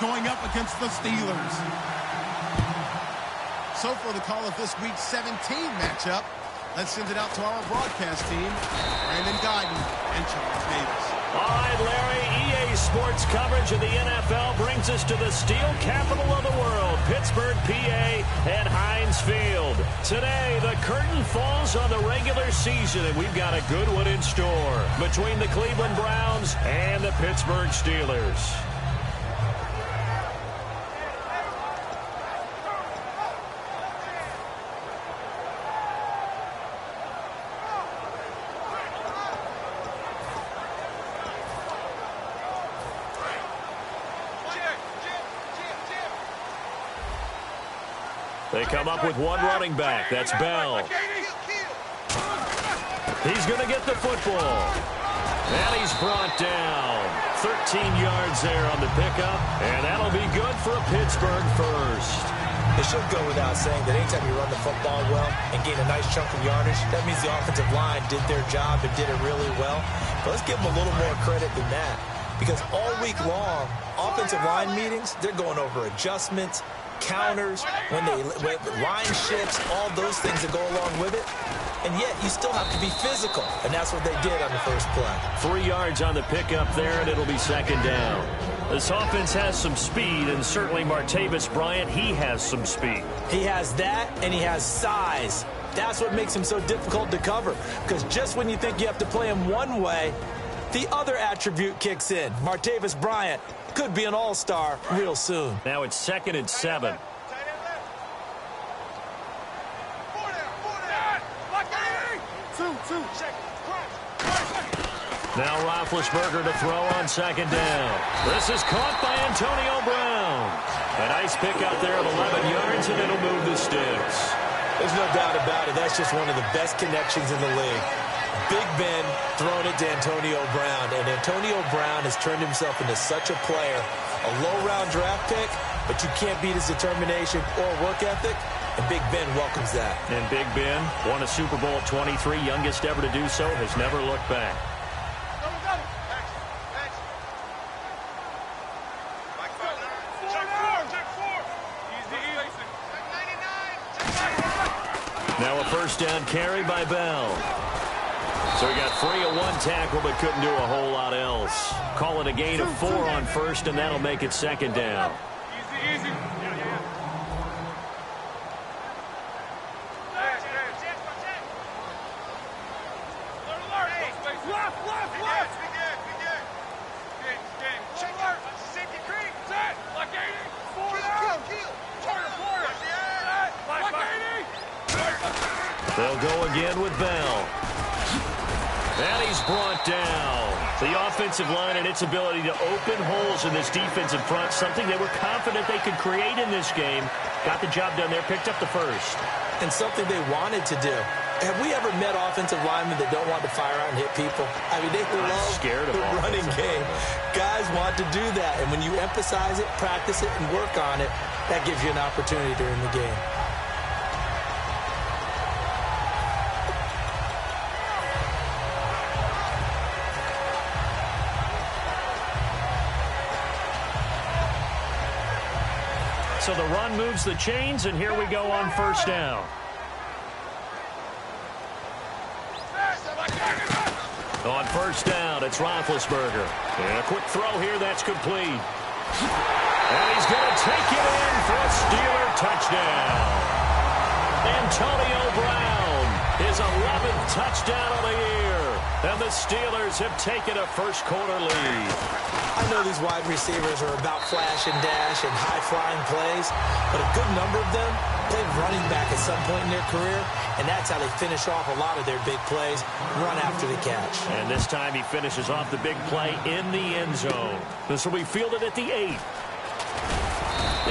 going up against the Steelers. So for the call of this week's 17 matchup, let's send it out to our broadcast team, Brandon Guyton and Charles Davis. All right, Larry, EA Sports coverage of the NFL brings us to the steel capital of the world, Pittsburgh, PA, and Heinz Field. Today, the curtain falls on the regular season, and we've got a good one in store between the Cleveland Browns and the Pittsburgh Steelers. They come up with one running back. That's Bell. He's going to get the football. And he's brought down. 13 yards there on the pickup. And that'll be good for a Pittsburgh first. It should go without saying that anytime you run the football well and gain a nice chunk of yardage, that means the offensive line did their job and did it really well. But let's give them a little more credit than that. Because all week long, offensive line meetings, they're going over adjustments, counters, when line shifts, all those things that go along with it. And yet, you still have to be physical. And that's what they did on the first play. 3 yards on the pickup there, and it'll be second down. This offense has some speed, and certainly Martavis Bryant, he has some speed. He has that, and he has size. That's what makes him so difficult to cover. Because just when you think you have to play him one way, the other attribute kicks in. Martavis Bryant could be an all-star real soon. Now it's 2nd and 7. Now Roethlisberger to throw on second down. This is caught by Antonio Brown. A nice pick out there of 11 yards, and it'll move the sticks. There's no doubt about it. That's just one of the best connections in the league. Big Ben throwing it to Antonio Brown, and Antonio Brown has turned himself into such a player. A low-round draft pick, but you can't beat his determination or work ethic, and Big Ben welcomes that. And Big Ben won a Super Bowl at 23, youngest ever to do so, has never looked back. Now a first down carry by Bell. So he got free of one tackle but couldn't do a whole lot else. Call it a gain of 4 on first, and that'll make it second down. Easy. They'll go again with Bell. And he's brought down. The offensive line and its ability to open holes in this defensive front, something they were confident they could create in this game. Got the job done there, picked up the first. And something they wanted to do. Have we ever met offensive linemen that don't want to fire out and hit people? I mean, they love the running game. Guys want to do that. And when you emphasize it, practice it, and work on it, that gives you an opportunity during the game. So the run moves the chains, and here we go on first down. On first down, it's Roethlisberger. And a quick throw here, that's complete. And he's going to take it in for a Steeler touchdown. Antonio Brown, his 11th touchdown of the year. And the Steelers have taken a first-quarter lead. I know these wide receivers are about flash and dash and high-flying plays, but a good number of them played running back at some point in their career, and that's how they finish off a lot of their big plays, run after the catch. And this time he finishes off the big play in the end zone. This will be fielded at the 8.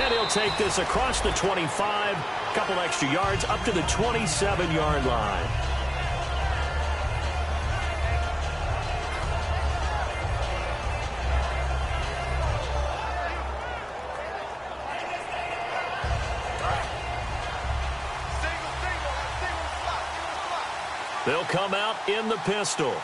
And he'll take this across the 25, a couple extra yards, up to the 27-yard line. They'll come out in the pistol.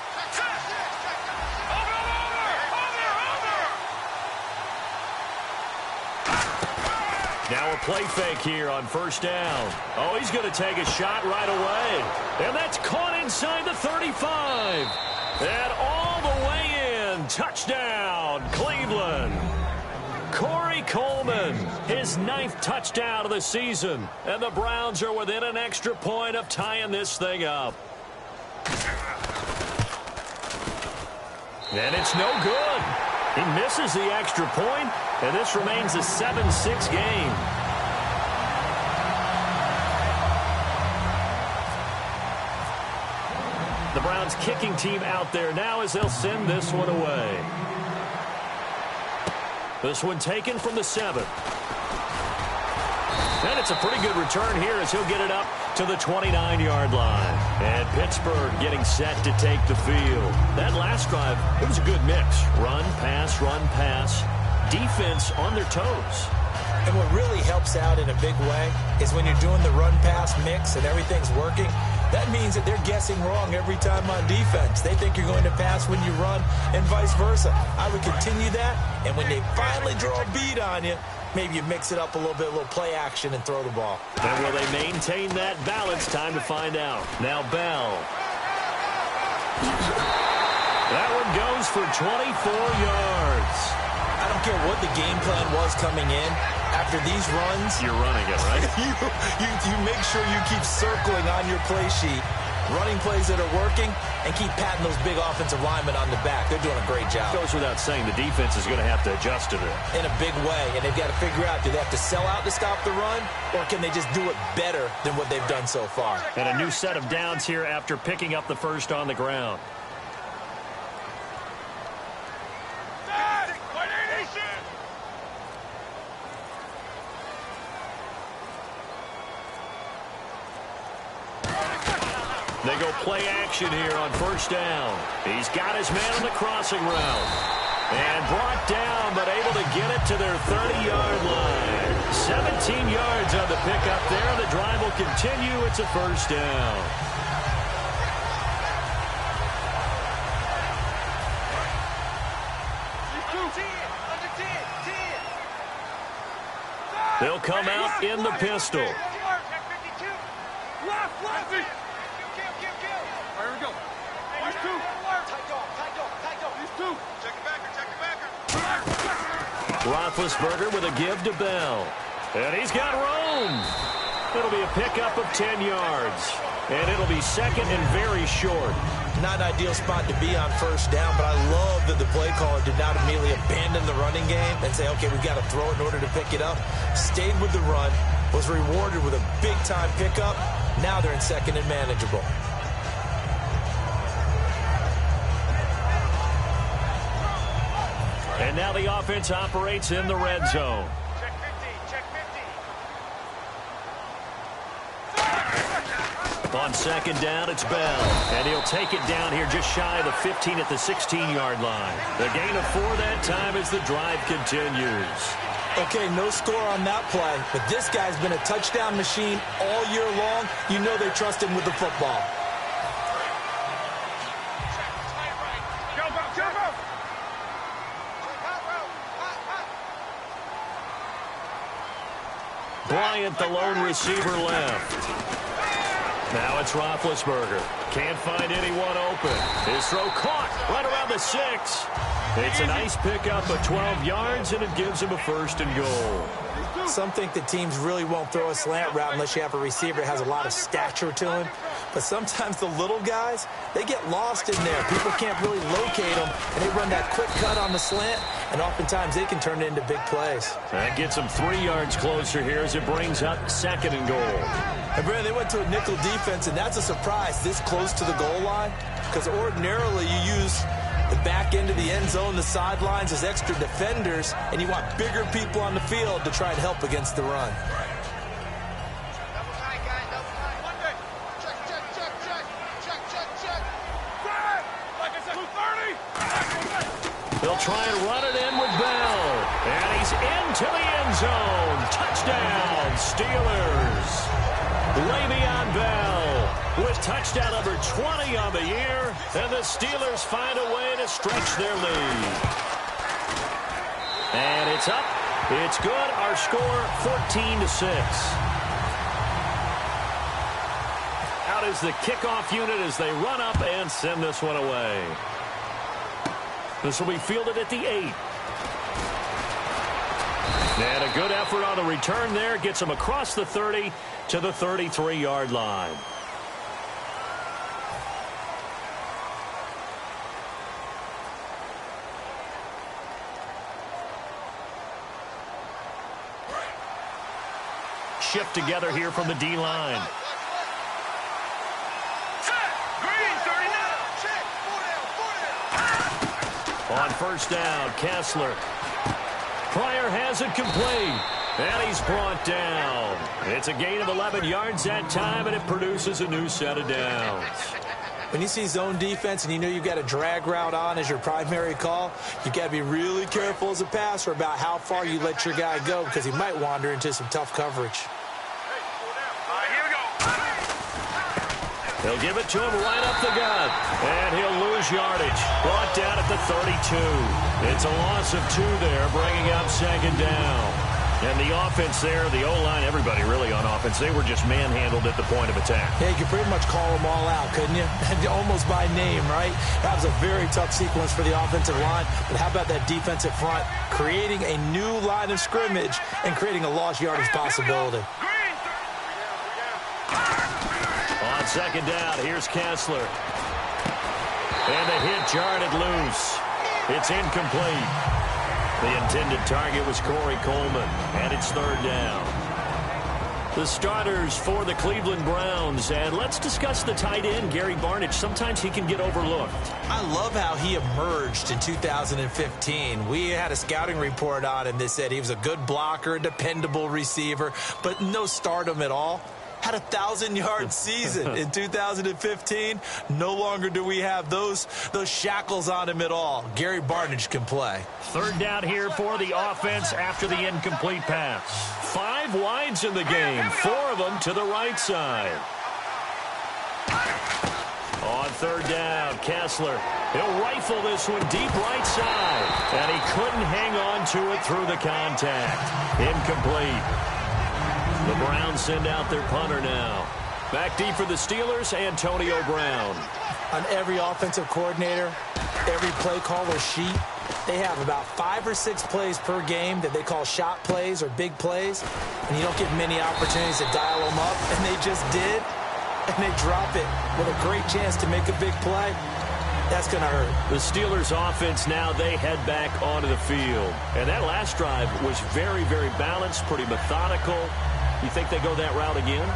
Now a play fake here on first down. Oh, he's going to take a shot right away. And that's caught inside the 35. And all the way in. Touchdown, Cleveland. Corey Coleman, his 9th touchdown of the season. And the Browns are within an extra point of tying this thing up. And it's no good. He misses the extra point, and this remains a 7-6 game. The Browns kicking team out there now as they'll send this one away. This one taken from the 7. And it's a pretty good return here as he'll get it up to the 29-yard line. And Pittsburgh getting set to take the field. That last drive, it was a good mix. Run, pass, defense on their toes. And what really helps out in a big way is when you're doing the run-pass mix and everything's working, that means that they're guessing wrong every time on defense. They think you're going to pass when you run and vice versa. I would continue that, and when they finally draw a bead on you, maybe you mix it up a little bit, a little play action, and throw the ball. And will they maintain that balance? Time to find out. Now Bell. That one goes for 24 yards. I don't care what the game plan was coming in. After these runs, you're running it, right? you make sure you keep circling on your play sheet, running plays that are working, and keep patting those big offensive linemen on the back. They're doing a great job. Goes without saying the defense is going to have to adjust to it. In a big way, and they've got to figure out, do they have to sell out to stop the run, or can they just do it better than what they've done so far? And a new set of downs here after picking up the first on the ground. They go play action here on first down. He's got his man on the crossing route. And brought down, but able to get it to their 30-yard line. 17 yards on the pickup there. The drive will continue. It's a first down. They'll come out in the pistol. Roethlisberger with a give to Bell. And he's got room. It'll be a pickup of 10 yards. And it'll be second and very short. Not an ideal spot to be on first down, but I love that the play caller did not immediately abandon the running game and say, okay, we've got to throw it in order to pick it up. Stayed with the run, was rewarded with a big-time pickup. Now they're in second and manageable. And now the offense operates in the red zone. Check 50, check 50. On second down, it's Bell. And he'll take it down here just shy of the 15 at the 16-yard line. The gain of 4 that time as the drive continues. Okay, no score on that play, but this guy's been a touchdown machine all year long. You know they trust him with the football. Bryant, the lone receiver, left. Now it's Roethlisberger. Can't find anyone open. His throw caught right around the 6. It's a nice pickup of 12 yards, and it gives him a first and goal. Some think that teams really won't throw a slant route unless you have a receiver that has a lot of stature to him. But sometimes the little guys, they get lost in there. People can't really locate them, and they run that quick cut on the slant, and oftentimes they can turn it into big plays. That gets them 3 yards closer here as it brings up second and goal. And Brandon, they went to a nickel defense, and that's a surprise this close to the goal line, because ordinarily you use the back end of the end zone, the sidelines as extra defenders, and you want bigger people on the field to try and help against the run. They'll try and run it in with Bell. And he's into the end zone. Touchdown, Steelers. Le'Veon Bell with touchdown number 20 on the year. And the Steelers find a way to stretch their lead. And it's up It's good. Our score, 14-6. Out is the kickoff unit as they run up and send this one away. This will be fielded at the 8. And a good effort on the return there. Gets him across the 30 to the 33-yard line. Shift together here from the D-line. On first down, Kessler. Pryor has it complete, and he's brought down. It's a gain of 11 yards that time, and it produces a new set of downs. When you see zone defense and you know you've got a drag route on as your primary call, you got to be really careful as a passer about how far you let your guy go because he might wander into some tough coverage. He'll give it to him right up the gut, and he'll lose yardage. Brought down at the 32. It's a loss of 2 there, bringing up second down. And the offense there, the O-line, everybody really on offense, they were just manhandled at the point of attack. Yeah, you could pretty much call them all out, couldn't you? Almost by name, right? That was a very tough sequence for the offensive line. But how about that defensive front creating a new line of scrimmage and creating a lost yardage possibility? On second down, here's Kessler. And the hit jarred it loose. It's incomplete. The intended target was Corey Coleman, and it's third down. The starters for the Cleveland Browns, and let's discuss the tight end, Gary Barnidge. Sometimes he can get overlooked. I love how he emerged in 2015. We had a scouting report on him that said he was a good blocker, a dependable receiver, but no stardom at all. Had a 1,000-yard season in 2015. No longer do we have those shackles on him at all. Gary Barnidge can play. Third down here for the offense after the incomplete pass. 5 wides in the game, 4 of them to the right side. On third down, Kessler. He'll rifle this one deep right side, and he couldn't hang on to it through the contact. Incomplete. The Browns send out their punter now. Back deep for the Steelers, Antonio Brown. On every offensive coordinator, every play caller sheet, they have about 5 or 6 plays per game that they call shot plays or big plays, and you don't get many opportunities to dial them up, and they just did, and they drop it with a great chance to make a big play. That's going to hurt. The Steelers offense now, they head back onto the field. And that last drive was very, very balanced, pretty methodical. You think they go that route again?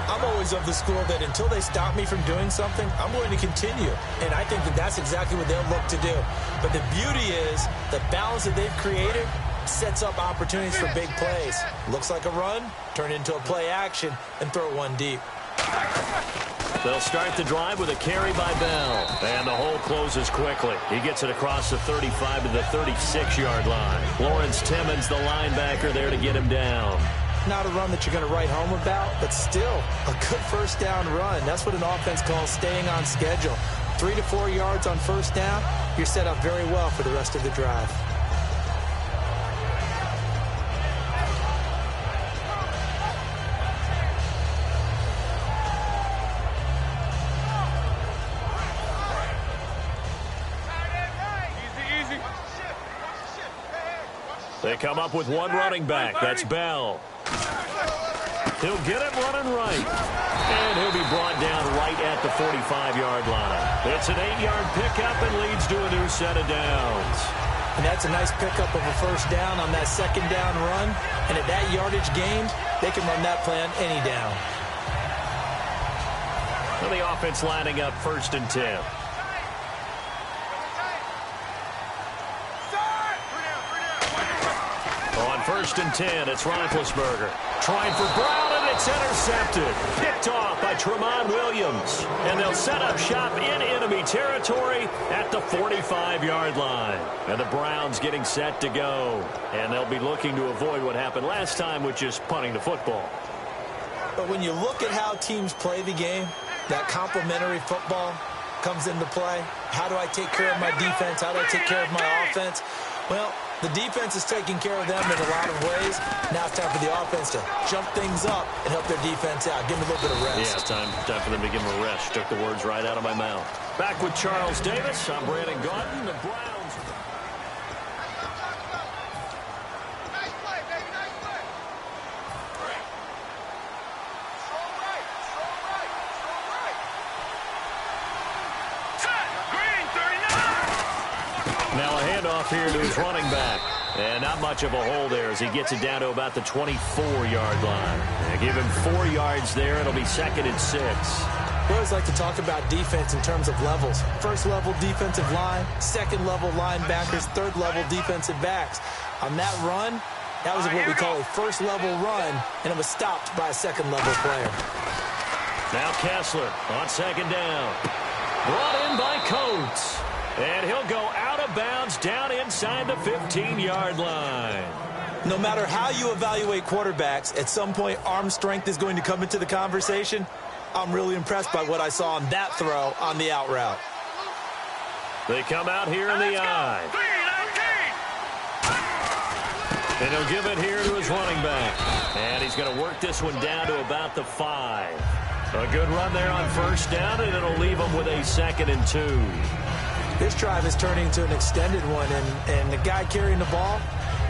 I'm always of the school that until they stop me from doing something, I'm going to continue. And I think that that's exactly what they'll look to do. But the beauty is the balance that they've created sets up opportunities for big plays. Looks like a run, turn it into a play action, and throw one deep. They'll start the drive with a carry by Bell. And the hole closes quickly. He gets it across the 35 to the 36-yard line. Lawrence Timmons, the linebacker, there to get him down. Not a run that you're going to write home about, but still a good first down run. That's what an offense calls staying on schedule. 3 to 4 yards on first down, you're set up very well for the rest of the drive. They come up with one running back. That's Bell. He'll get it running right. And he'll be brought down right at the 45-yard line. It's an 8-yard pickup and leads to a new set of downs. And that's a nice pickup of a first down on that second down run. And at that yardage gained, they can run that play on any down. And the offense lining up 1st and 10. On 1st and 10, it's Roethlisberger. Trying for Brown, and it's intercepted. Picked off by Tramon Williams. And they'll set up shop in enemy territory at the 45-yard line. And the Browns getting set to go. And they'll be looking to avoid what happened last time, which is punting the football. But when you look at how teams play the game, that complementary football comes into play. How do I take care of my defense? How do I take care of my offense? Well, The defense is taking care of them in a lot of ways. Now it's time for the offense to jump things up and help their defense out. Give them a little bit of rest. Yeah, time for them to give them a rest. Took the words right out of my mouth. Back with Charles Davis. I'm Brandon Gaudin. The Browns. Now a handoff here to his running back. And not much of a hole there as he gets it down to about the 24-yard line. And give him 4 yards there. It'll be 2nd and 6. We always like to talk about defense in terms of levels. First-level defensive line, second-level linebackers, third-level defensive backs. On that run, that was what we call a first-level run, and it was stopped by a second-level player. Now Kessler on 2nd down. Brought in by Coates. And he'll go out of bounds down inside the 15-yard line. No matter how you evaluate quarterbacks, at some point arm strength is going to come into the conversation. I'm really impressed by what I saw on that throw on the out route. They come out here in the eye. And he'll give it here to his running back. And he's going to work this one down to about the 5. A good run there on 1st down, and it'll leave him with a 2nd and 2. This drive is turning into an extended one, and the guy carrying the ball,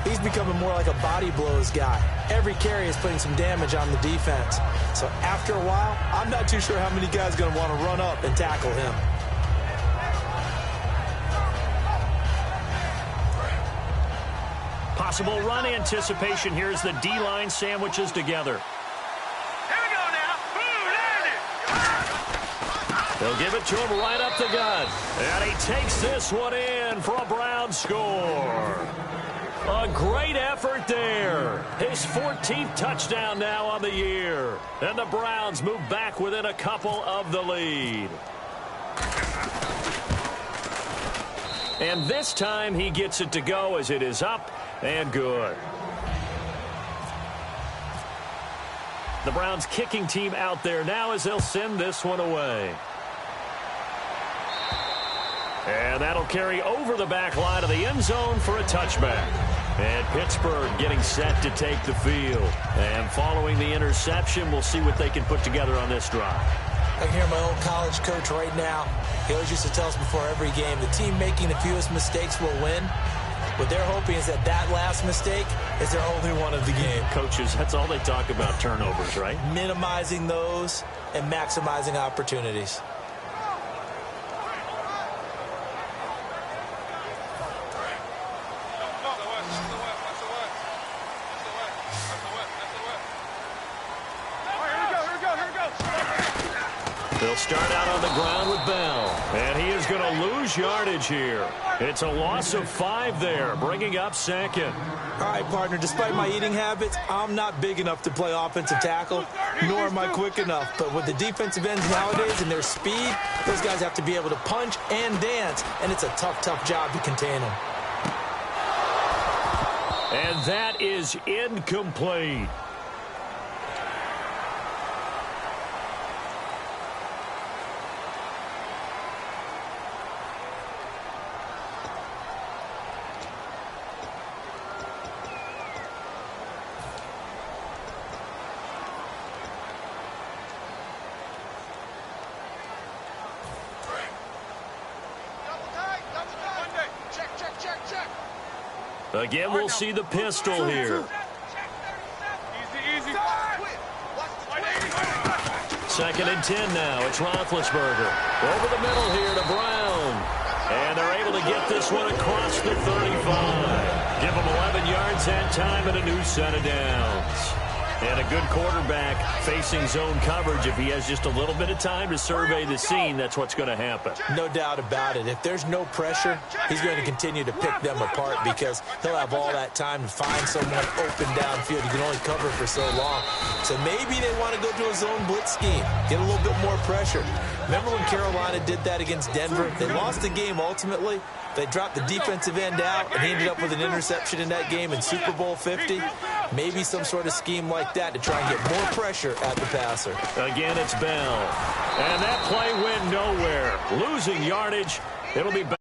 he's becoming more like a body blows guy. Every carry is putting some damage on the defense. So after a while, I'm not too sure how many guys are going to want to run up and tackle him. Possible run anticipation. Here's the D-line sandwiches together. They'll give it to him right up the gut. And he takes this one in for a Browns score. A great effort there. His 14th touchdown now on the year. And the Browns move back within a couple of the lead. And this time he gets it to go as it is up and good. The Browns kicking team out there now as they'll send this one away. And that'll carry over the back line of the end zone for a touchback. And Pittsburgh getting set to take the field. And following the interception, we'll see what they can put together on this drive. I can hear my old college coach right now. He always used to tell us before every game, the team making the fewest mistakes will win. What they're hoping is that that last mistake is their only one of the game. Coaches, that's all they talk about, turnovers, right? Minimizing those and maximizing opportunities. They'll start out on the ground with Bell. And he is going to lose yardage here. It's a loss of 5 there, bringing up 2nd. All right, partner, despite my eating habits, I'm not big enough to play offensive tackle, nor am I quick enough. But with the defensive ends nowadays and their speed, those guys have to be able to punch and dance, and it's a tough, tough job to contain them. And that is incomplete. Again, we'll see the pistol here. Second and 10 now. It's Roethlisberger. Over the middle here to Brown. And they're able to get this one across the 35. Give them 11 yards that time and a new set of downs. And a good quarterback facing zone coverage. If he has just a little bit of time to survey the scene, that's what's going to happen. No doubt about it. If there's no pressure, he's going to continue to pick them apart because he'll have all that time to find someone open downfield. You can only cover for so long. So maybe they want to go to a zone blitz scheme, get a little bit more pressure. Remember when Carolina did that against Denver? They lost the game ultimately. They dropped the defensive end out, and he ended up with an interception in that game in Super Bowl 50. Maybe some sort of scheme like that to try and get more pressure at the passer. Again, it's Bell. And that play went nowhere. Losing yardage. It'll be back.